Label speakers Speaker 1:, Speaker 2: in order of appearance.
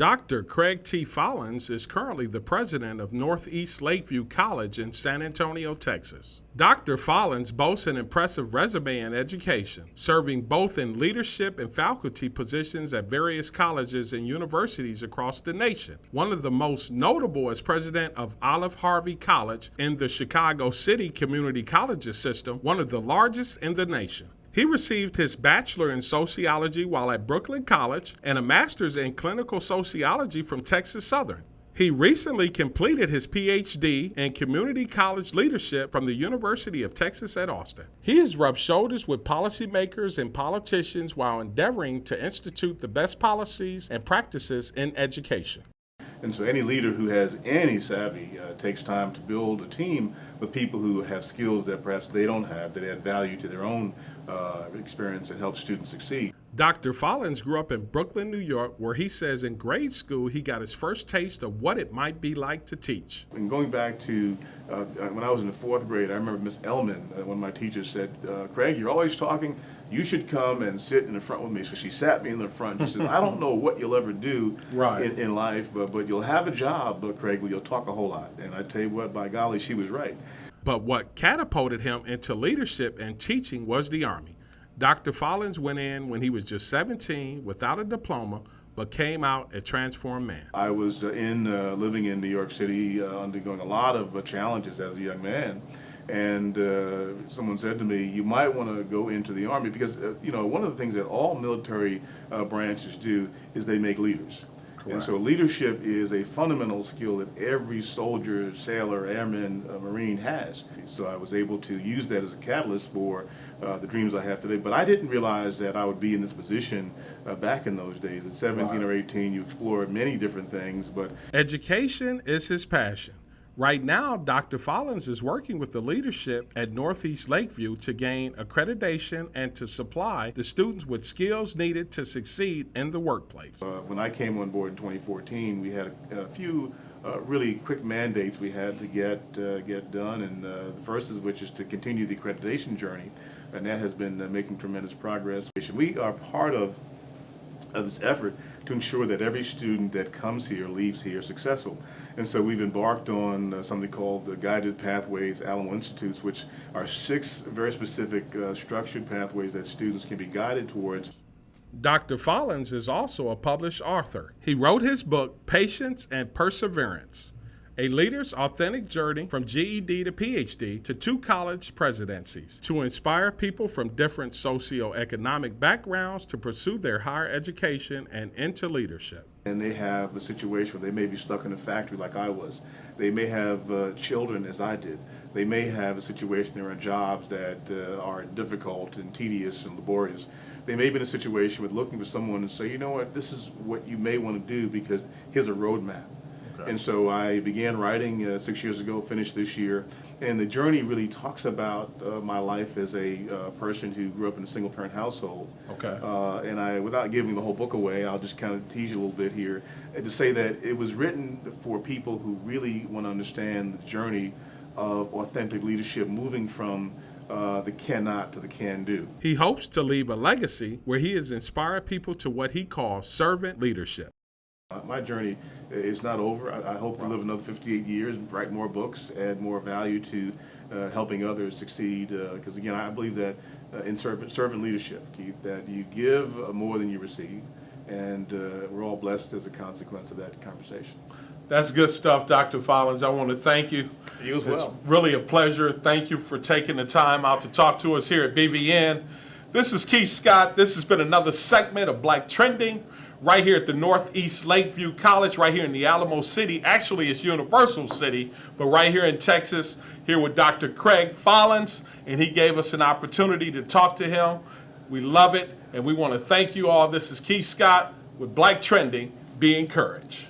Speaker 1: Dr. Craig T. Follins is currently the president of Northeast Lakeview College in San Antonio, Texas. Dr. Follins boasts an impressive resume in education, serving both in leadership and faculty positions at various colleges and universities across the nation. One of the most notable is president of Olive Harvey College in the Chicago City Community Colleges system, one of the largest in the nation. He received his bachelor in sociology while at Brooklyn College and a master's in clinical sociology from Texas Southern. He recently completed his PhD in community college leadership from the University of Texas at Austin. He has rubbed shoulders with policymakers and politicians while endeavoring to institute the best policies and practices in education.
Speaker 2: And so any leader who has any savvy takes time to build a team with people who have skills that perhaps they don't have, that add value to their own experience and help students succeed.
Speaker 1: Dr. Follins grew up in Brooklyn, New York, where he says in grade school he got his first taste of what it might be like to teach.
Speaker 2: And going back to when I was in the fourth grade, I remember Miss Ellman, one of my teachers, said, Craig, you're always talking. You should come and sit in the front with me. So she sat me in the front. She says, I don't know what you'll ever do in life, but you'll have a job, Craig, where you'll talk a whole lot. And I tell you what, by golly, she was right.
Speaker 1: But what catapulted him into leadership and teaching was the Army. Dr. Follins went in when he was just 17 without a diploma, but came out a transformed man.
Speaker 2: I was living in New York City, undergoing a lot of challenges as a young man. And someone said to me, you might want to go into the Army because, one of the things that all military branches do is they make leaders. Correct. And so leadership is a fundamental skill that every soldier, sailor, airman, Marine has. So I was able to use that as a catalyst for the dreams I have today. But I didn't realize that I would be in this position back in those days. At 17 or 18, you explore many different things. But
Speaker 1: education is his passion. Right now, Dr. Follins is working with the leadership at Northeast Lakeview to gain accreditation and to supply the students with skills needed to succeed in the workplace.
Speaker 2: When I came on board in 2014, we had a few really quick mandates we had to get done, and the first of which is to continue the accreditation journey, and that has been making tremendous progress. We are part of this effort to ensure that every student that comes here leaves here successful. And so we've embarked on something called the Guided Pathways Alamo Institutes, which are 6 very specific structured pathways that students can be guided towards.
Speaker 1: Dr. Follins is also a published author. He wrote his book, Patience and Perseverance, A Leader's Authentic Journey from GED to PhD to Two College Presidencies, to inspire people from different socioeconomic backgrounds to pursue their higher education and into leadership.
Speaker 2: And they have a situation where they may be stuck in a factory like I was. They may have children as I did. They may have a situation they're in jobs that are difficult and tedious and laborious. They may be in a situation with looking for someone and say, you know what, this is what you may want to do because here's a roadmap. Okay. And so I began writing 6 years ago, finished this year, and the journey really talks about my life as a person who grew up in a single-parent household.
Speaker 1: Okay.
Speaker 2: And without giving the whole book away, I'll just kind of tease you a little bit here, to say that it was written for people who really want to understand the journey of authentic leadership, moving from the cannot to the can do.
Speaker 1: He hopes to leave a legacy where he has inspired people to what he calls servant leadership.
Speaker 2: My journey is not over. I hope to live another 58 years, write more books, add more value to helping others succeed. Because again, I believe that in servant leadership, Keith, that you give more than you receive, and we're all blessed as a consequence of that conversation.
Speaker 1: That's good stuff, Dr. Follins. I want to thank you.
Speaker 2: You as well.
Speaker 1: It's really a pleasure. Thank you for taking the time out to talk to us here at BVN. This is Keith Scott. This has been another segment of Black Trending right here at the Northeast Lakeview College, right here in the Alamo City. Actually, it's Universal City, but right here in Texas, here with Dr. Craig Follins, and he gave us an opportunity to talk to him. We love it, and we want to thank you all. This is Keith Scott with Black Trending. Be encouraged.